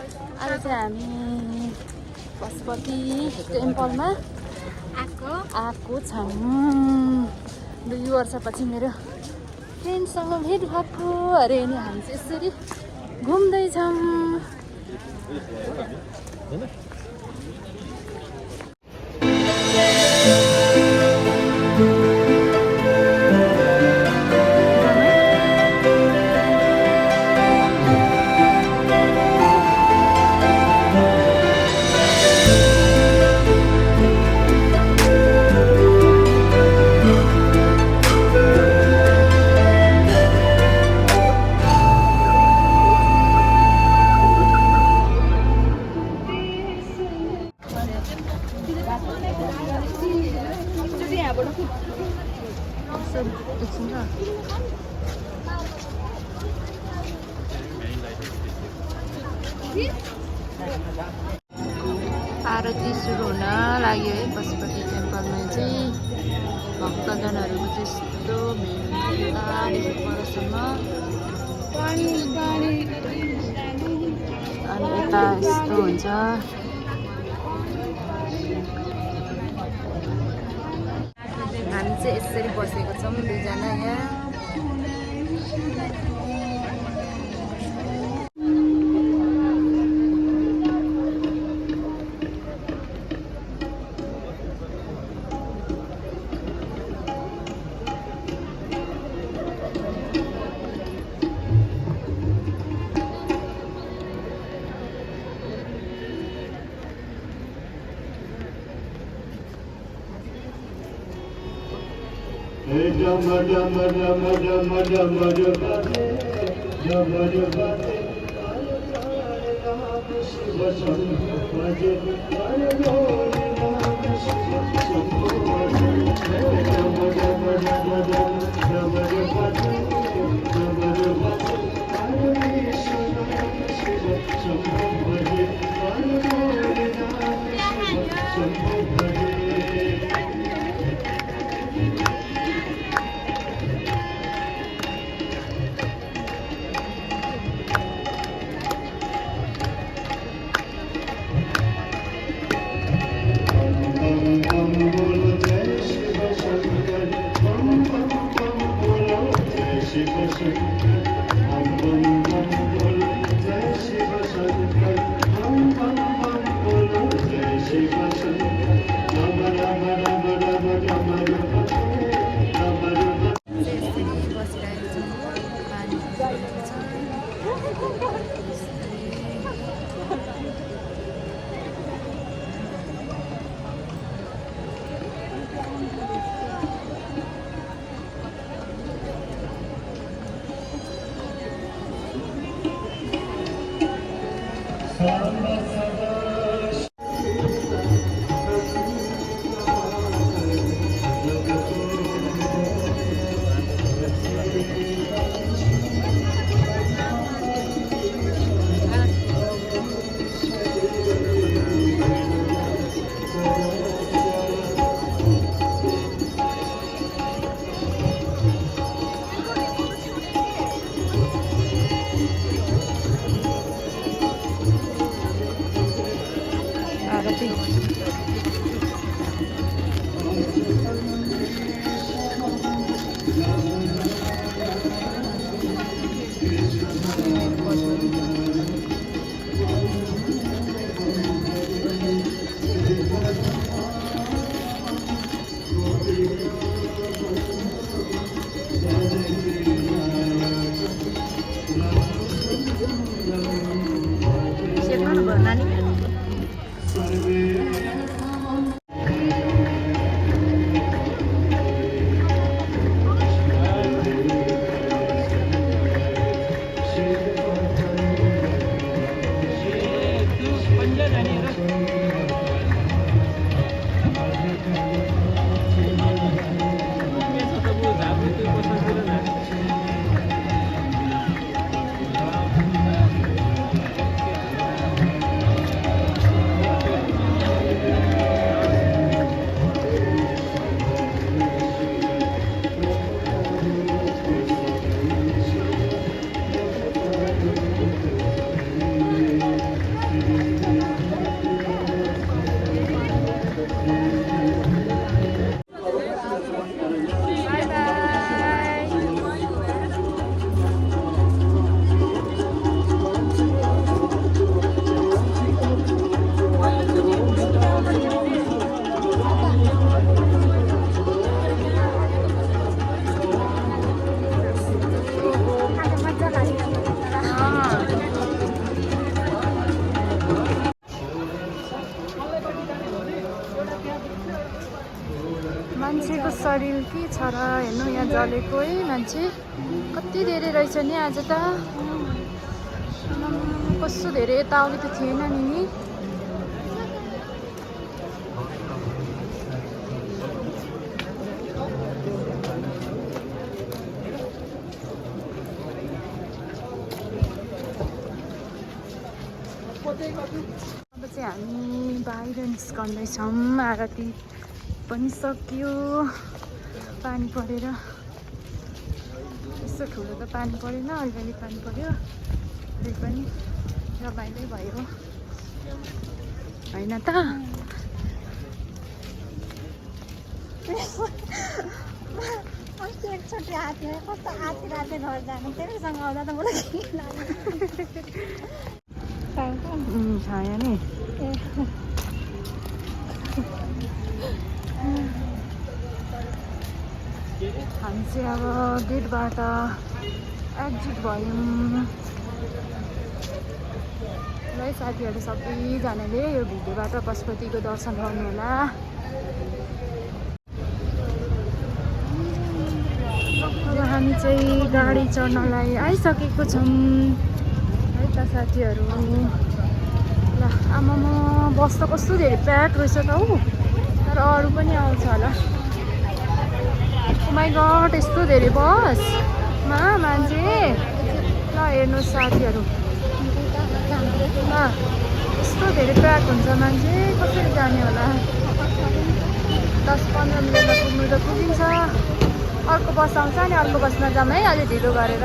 आज चाहिँ हामी पशुपति टेम्पलमा आएको छौँ। 2 वर्षपछि मेरो फ्रेन्डसँग भेट भएको अरे नि हामी चाहिँ यसरी घुम्दैछौँ। आरती सुरु हुन लाग्यो है पशुपति टेम्पलमा चाहिँ भक्तजनहरूको त्यस्तो भिड यतादेखि परसम्म अनि यता यस्तो हुन्छ। हामी चाहिँ यसरी बसेको छौँ 2 जना यहाँ। शरीर के छ र हेर्नु यहाँ जलेको है मान्छे कति धेरै रहेछ नि आज त कस्तो धेरै यताउति त थिएन नि अब चाहिँ हामी बाहिर निस्कँदैछौँ आरती पनि सकियो पानी परेर यस्तो ठुलो त पानी परेन अलिअलि पानी पर्यो त्यही पनि रमाइलो भयो होइन त अस्ति एकचोटि हातले कस्तो हाती राते घर जानु तेरोसँग आउँदा त मलाई छाया नि हामी चाहिँ अब गेटबाट एक्जिट भयौँ ल साथीहरू सबैजनाले यो भिडियोबाट पशुपतिको दर्शन गर्नुहोला अब हामी चाहिँ गाडी चढ्नलाई आइसकेको छौँ है त साथीहरू ल आमामा बस त कस्तो धेरै प्याक रहेछ त हौ तर अरू पनि आउँछ होला माइ गड यस्तो धेरै बसमा मान्छे ल हेर्नुहोस् साथीहरू ल यस्तो धेरै प्याक हुन्छ मान्छे कसरी जाने होला 10-15 मिनटमा पुग्नु त पुगिन्छ अर्को बस आउँछ नि अर्को बसमा जाऊँ है अलि ढिलो गरेर